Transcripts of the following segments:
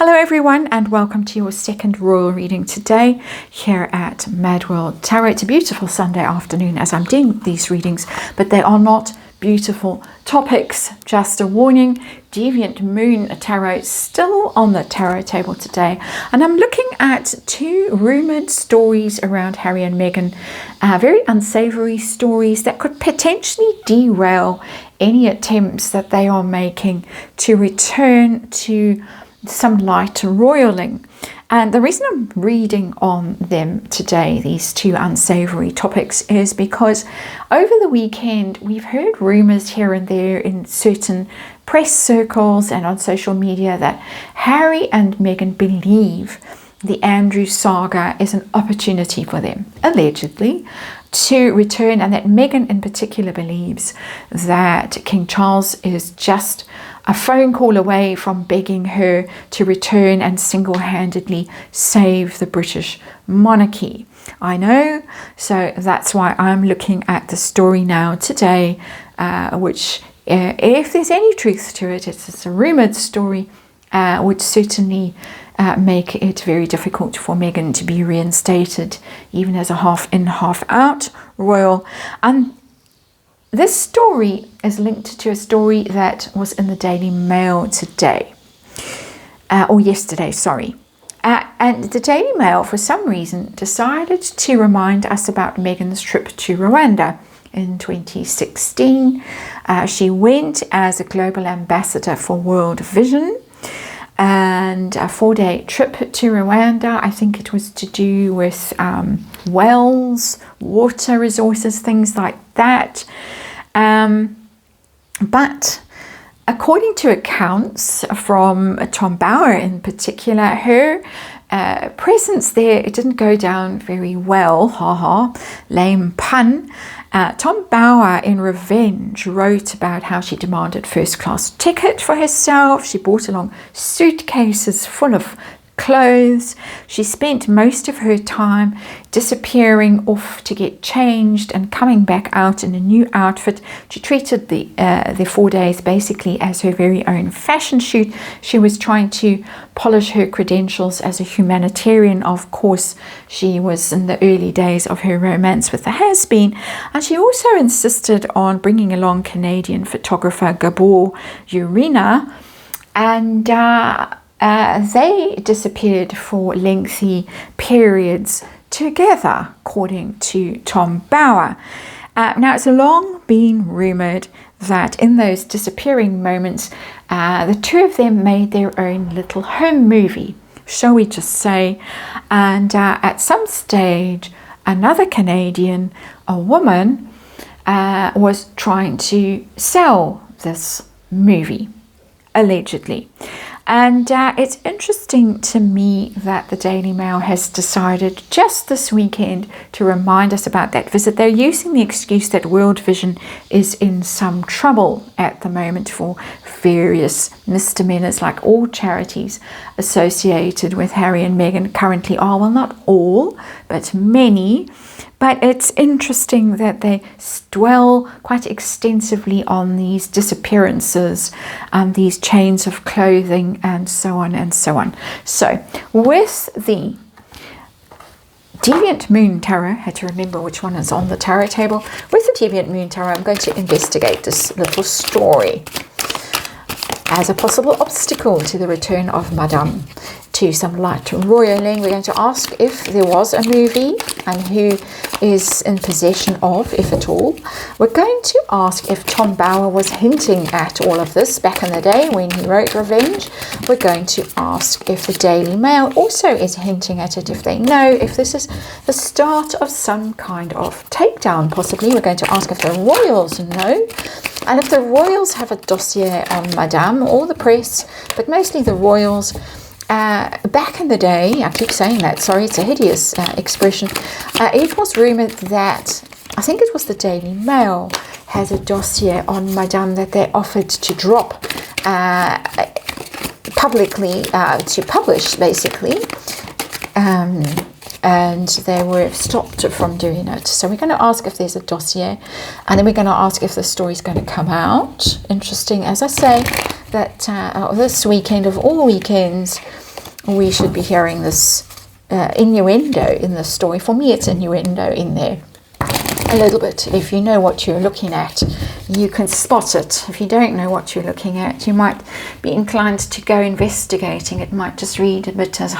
Hello everyone, and welcome to your second royal reading today here at MadWorldTarot. It's a beautiful Sunday afternoon as I'm doing these readings, but they are not beautiful topics. Just a warning, Deviant Moon Tarot still on the tarot table today, and I'm looking at two rumoured stories around Harry and Meghan, very unsavoury stories that could potentially derail any attempts that they are making to return to some light royaling. And the reason I'm reading on them today, these two unsavory topics, is because over the weekend we've heard rumors here and there in certain press circles and on social media that Harry and Meghan believe the Andrew saga is an opportunity for them, allegedly, to return, and that Meghan in particular believes that King Charles is just a phone call away from begging her to return and single-handedly save the British monarchy. I know, so that's why I'm looking at the story now today, which, if there's any truth to it, it's a rumoured story, would certainly make it very difficult for Meghan to be reinstated, even as a half-in, half-out royal. And this story is linked to a story that was in the Daily Mail today, or yesterday, sorry. And the Daily Mail, for some reason, decided to remind us about Meghan's trip to Rwanda in 2016. She went as a global ambassador for World Vision, and a 4-day trip to Rwanda. I think it was to do with wells, water resources, things like that. But according to accounts from Tom Bauer in particular, her presence there, it didn't go down very well, haha, lame pun. Tom Bauer, in revenge, wrote about how she demanded first-class ticket for herself. She brought along suitcases full of clothes. She spent most of her time disappearing off to get changed and coming back out in a new outfit. She treated the 4 days basically as her very own fashion shoot. She was trying to polish her credentials as a humanitarian. Of course, she was in the early days of her romance with the has-been, and she also insisted on bringing along Canadian photographer Gabor Urena, and they disappeared for lengthy periods together, according to Tom Bauer. Now, it's long been rumoured that in those disappearing moments, the two of them made their own little home movie, shall we just say. And at some stage, another Canadian, a woman, was trying to sell this movie, allegedly. And it's interesting to me that the Daily Mail has decided just this weekend to remind us about that visit. They're using the excuse that World Vision is in some trouble at the moment for various misdemeanors, like all charities associated with Harry and Meghan currently are. Well, not all, but many. But it's interesting that they dwell quite extensively on these disappearances, these chains of clothing, and so on and so on. So, with the Deviant Moon Tarot, I had to remember which one is on the tarot table. With the Deviant Moon Tarot, I'm going to investigate this little story as a possible obstacle to the return of Madame to some light royaling. We're going to ask if there was a movie and who is in possession of, if at all. We're going to ask if Tom Bauer was hinting at all of this back in the day when he wrote Revenge. We're going to ask if the Daily Mail also is hinting at it, if they know if this is the start of some kind of takedown, possibly. We're going to ask if the royals know, and if the royals have a dossier on Madame, or the press, but mostly the royals. Back in the day, I keep saying that, sorry, it's a hideous expression, it was rumoured that, I think it was the Daily Mail, has a dossier on Madame that they offered to drop publicly, to publish, basically, and they were stopped from doing it. So we're going to ask if there's a dossier, and then we're going to ask if the story's going to come out. Interesting, as I say, that this weekend of all weekends, we should be hearing this innuendo in the story. For me, it's innuendo in there a little bit. If you know what you're looking at, you can spot it. If you don't know what you're looking at, you might be inclined to go investigating. It might just read a bit as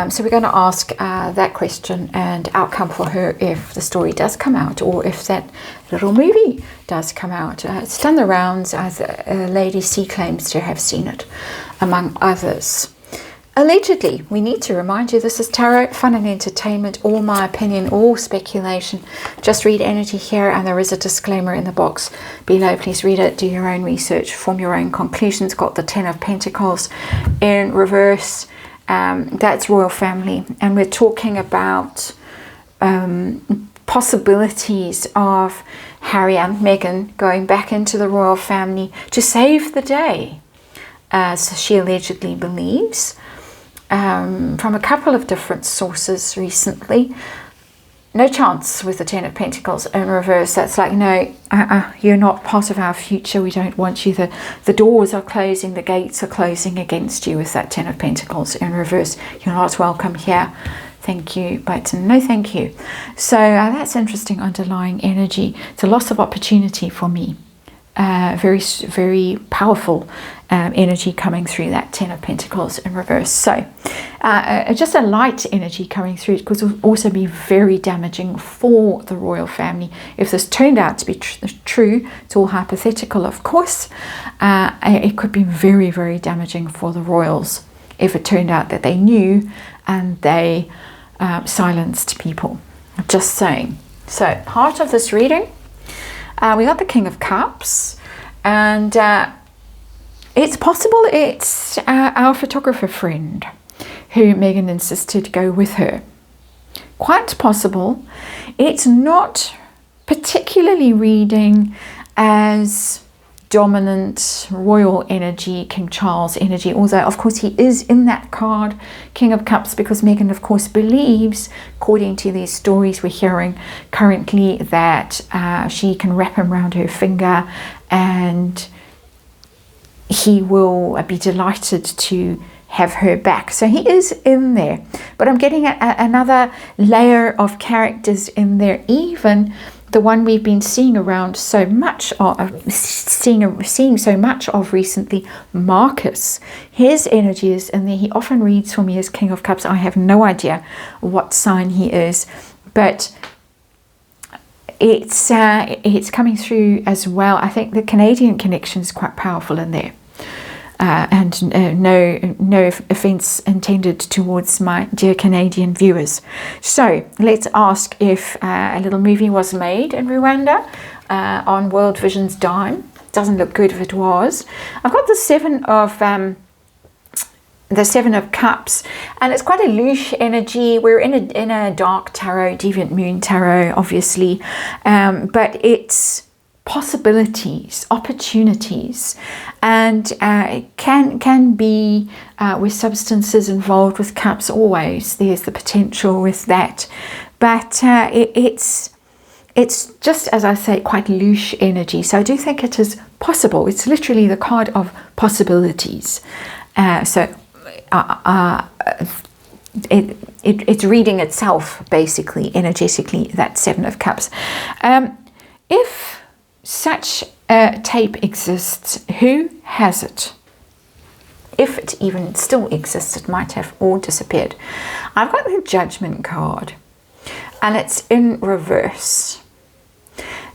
so we're going to ask that question and outcome for her if the story does come out, or if that little movie does come out. It's done the rounds, as Lady C claims to have seen it, among others. Allegedly, we need to remind you, this is tarot, fun and entertainment, all my opinion, all speculation. Just read energy here, and there is a disclaimer in the box below. Please read it, do your own research, form your own conclusions. Got the 10 of Pentacles in reverse. That's royal family, and we're talking about possibilities of Harry and Meghan going back into the royal family to save the day, as she allegedly believes. From a couple of different sources recently. No chance with the 10 of Pentacles in reverse. That's like, no, you're not part of our future. We don't want you. The doors are closing, the gates are closing against you with that 10 of Pentacles in reverse. You're not welcome here. Thank you, but no thank you. So that's interesting underlying energy. It's a loss of opportunity for me. Very, very powerful energy coming through that 10 of Pentacles in reverse. So just a light energy coming through. It could also be very damaging for the royal family. If this turned out to be true, it's all hypothetical, of course. It could be very, very damaging for the royals if it turned out that they knew and they silenced people. Just saying. So, heart of this reading. We got the King of Cups, and it's possible it's our photographer friend who Meghan insisted to go with her. Quite possible. It's not particularly reading as dominant royal energy, King Charles energy, although of course he is in that card, King of Cups, because Meghan of course believes, according to these stories we're hearing currently, that she can wrap him around her finger and he will be delighted to have her back. So he is in there, but I'm getting another layer of characters in there, even the one we've been seeing around so much of, seeing so much of recently, Marcus. His energy is in there. He often reads for me as King of Cups. I have no idea what sign he is, but it's coming through as well. I think the Canadian connection is quite powerful in there. And no offense intended towards my dear Canadian viewers. So let's ask if a little movie was made in Rwanda on World Vision's dime. Doesn't look good if it was. I've got the Seven of Cups, and it's quite a louche energy. We're in a dark tarot, deviant moon tarot, obviously, but it's possibilities, opportunities, and it can be with substances involved with cups. Always there's the potential with that, but it's just, as I say, quite louche energy. So I do think it is possible. It's literally the card of possibilities. It's reading itself basically energetically, that Seven of Cups. If such a tape exists, who has it? If it even still exists, it might have all disappeared. I've got the Judgment card, and it's in reverse.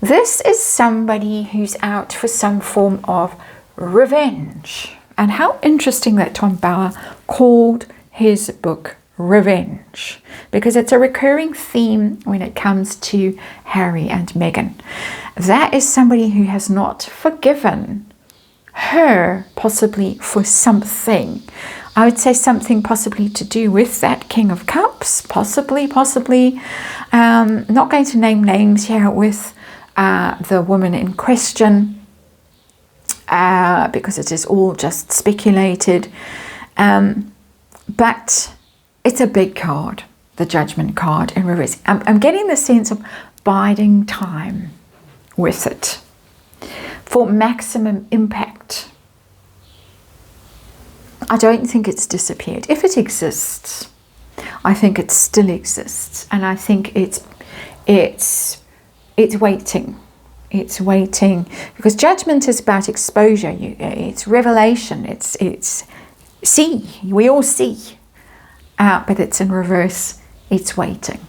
This is somebody who's out for some form of revenge. And how interesting that Tom Bauer called his book Revenge, because it's a recurring theme when it comes to Harry and Meghan. That is somebody who has not forgiven her, possibly for something. I would say something possibly to do with that King of Cups, possibly. Not going to name names here with the woman in question, because it is all just speculated. But it's a big card, the Judgment card in reverse. I'm getting the sense of biding time with it for maximum impact. I don't think it's disappeared. If it exists, I think it still exists, and I think it's waiting. It's waiting, because judgment is about exposure. It's revelation. It's see. We all see, but it's in reverse. It's waiting.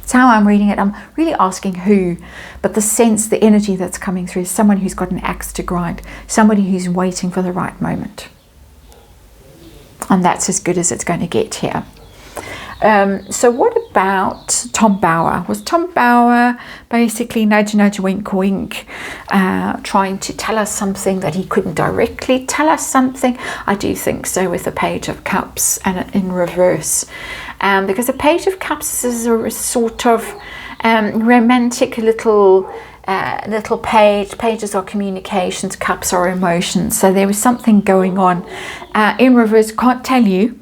It's how I'm reading it. I'm really asking who, but the sense, the energy that's coming through is someone who's got an axe to grind, somebody who's waiting for the right moment. And that's as good as it's going to get here. So what about Tom Bauer? Was Tom Bauer basically nudge, nudge, wink, wink, trying to tell us something that he couldn't directly tell us something? I do think so, with the Page of Cups and in reverse. Because the Page of Cups is a sort of romantic little page. Pages are communications, cups are emotions. So there was something going on. In reverse, can't tell you.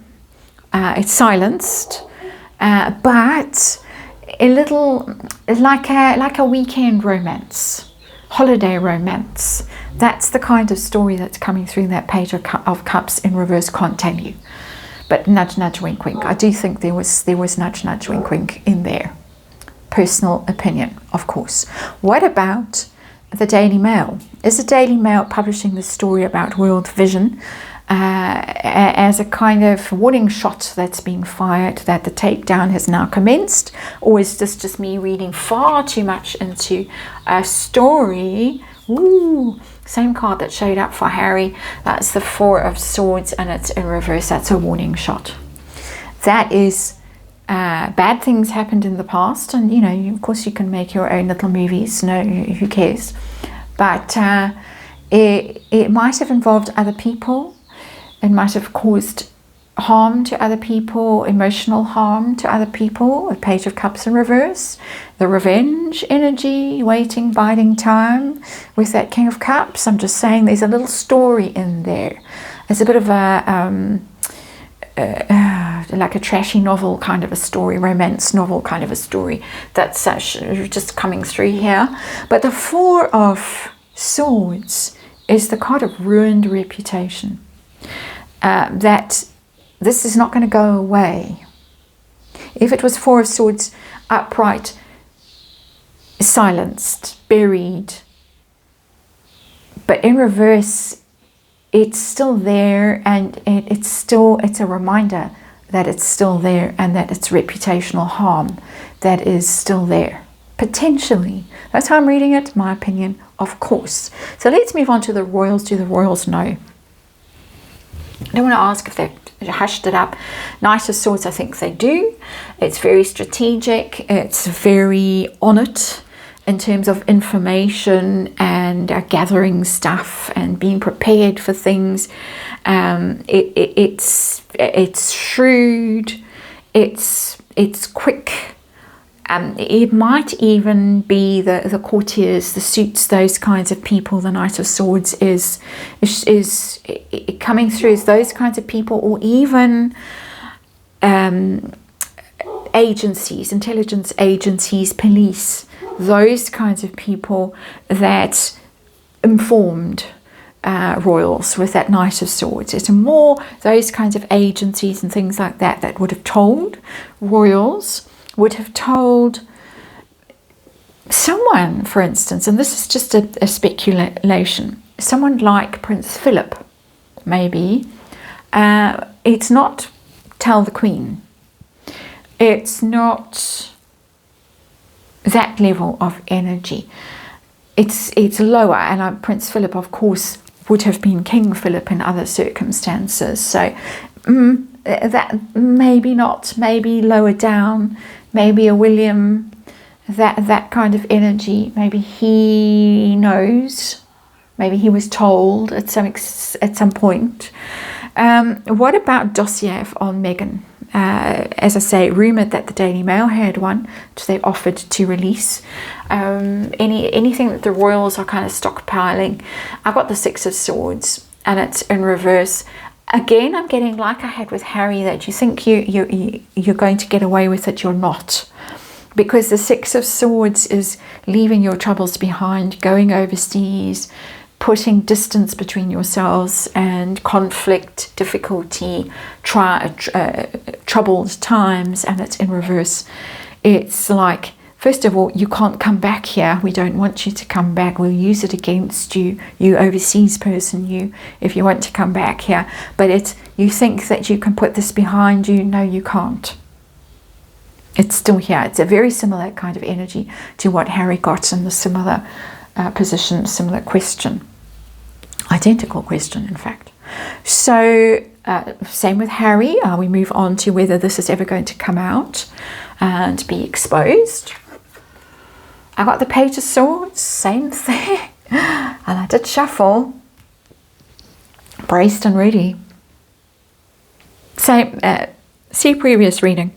It's silenced, but a little like a weekend romance, holiday romance. That's the kind of story that's coming through that Page of Cups in reverse. Can't tell you, but nudge, nudge, wink, wink. I do think there was nudge, nudge, wink, wink in there. Personal opinion, of course. What about the Daily Mail? Is the Daily Mail publishing the story about World Vision as a kind of warning shot that's being fired, that the takedown has now commenced? Or is this just me reading far too much into a story? Ooh, same card that showed up for Harry. That's the Four of Swords, and it's in reverse. That's a warning shot. That is bad things happened in the past, and you know, of course you can make your own little movies, no, who cares, but it might have involved other people. It might have caused harm to other people, emotional harm to other people. A Page of Cups in reverse, the revenge energy, waiting, biding time with that King of Cups. I'm just saying there's a little story in there. It's a bit of a like a trashy novel kind of a story, romance novel kind of a story that's just coming through here. But the Four of Swords is the card of ruined reputation. That this is not going to go away. If it was Four of Swords upright, silenced, buried, but in reverse, it's still there, and it's a reminder that it's still there, and that it's reputational harm that is still there, potentially. That's how I'm reading it, my opinion, of course. So let's move on to the Royals. Do the Royals know? I don't want to ask if they've hushed it up. Knight of Swords, I think they do. It's very strategic. It's very on it in terms of information and gathering stuff and being prepared for things. It's shrewd. It's quick. It might even be the courtiers, the suits, those kinds of people. The Knight of Swords is coming through as those kinds of people, or even agencies, intelligence agencies, police, those kinds of people that informed royals with that Knight of Swords. It's more those kinds of agencies and things like that that would have told royals, would have told someone, for instance, and this is just a speculation, someone like Prince Philip, maybe. It's not tell the Queen. It's not that level of energy. It's lower, and Prince Philip, of course, would have been King Philip in other circumstances. So that maybe not, maybe lower down, maybe a William, that kind of energy. Maybe he knows, maybe he was told at some point. What about dossier on Meghan? As I say, rumoured that the Daily Mail had one, which they offered to release. Anything that the royals are kind of stockpiling. I've got the Six of Swords, and it's in reverse. Again, I'm getting, like I had with Harry, that you think you're going to get away with it, you're not. Because the Six of Swords is leaving your troubles behind, going overseas, putting distance between yourselves and conflict, difficulty, troubled times, and it's in reverse. It's like, first of all, you can't come back here. We don't want you to come back. We'll use it against you, you overseas person, if you want to come back here. But you think that you can put this behind you. No, you can't. It's still here. It's a very similar kind of energy to what Harry got in the similar position, similar question. Identical question, in fact. So, same with Harry. We move on to whether this is ever going to come out and be exposed. I got the Page of Swords, same thing. And I did shuffle. Braced and ready. Same, see previous reading.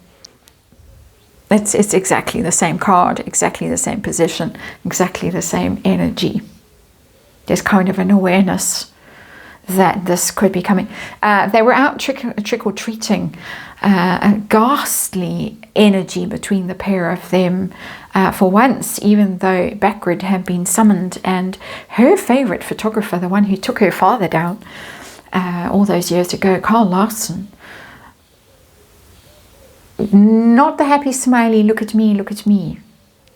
It's exactly the same card, exactly the same position, exactly the same energy. There's kind of an awareness that this could be coming. They were out trick-or-treating, a ghastly energy between the pair of them for once, even though Backward had been summoned, and her favourite photographer, the one who took her father down all those years ago, Carl Larson, not the happy smiley, look at me,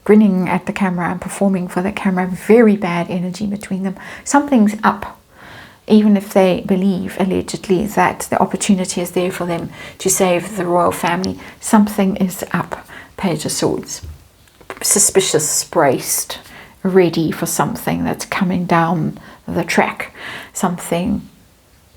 grinning at the camera and performing for the camera. Very bad energy between them. Something's up, even if they believe, allegedly, that the opportunity is there for them to save the royal family. Something is up. Page of Swords. Suspicious, braced, ready for something that's coming down the track. Something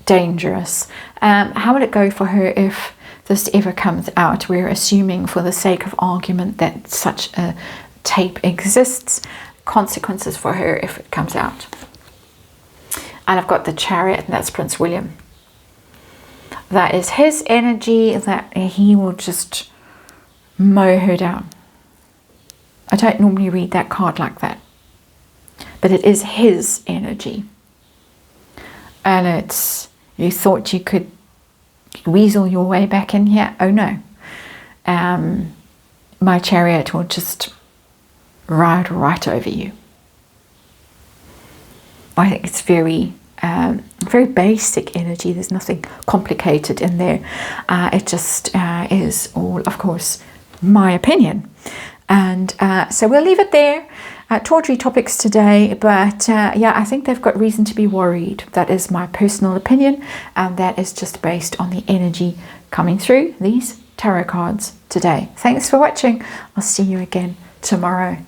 dangerous. How would it go for her if this ever comes out? We're assuming, for the sake of argument, that such a tape exists. Consequences for her if it comes out. And I've got the Chariot, and that's Prince William. That is his energy, that he will just mow her down. I don't normally read that card like that, but it is his energy. And it's, you thought you could weasel your way back in here? Oh no. My chariot will just ride right over you. I think it's very basic energy. There's nothing complicated in there. It just is all, of course, my opinion. And so we'll leave it there. Tawdry topics today, but yeah, I think they've got reason to be worried. That is my personal opinion, and that is just based on the energy coming through these tarot cards today. Thanks for watching. I'll see you again tomorrow.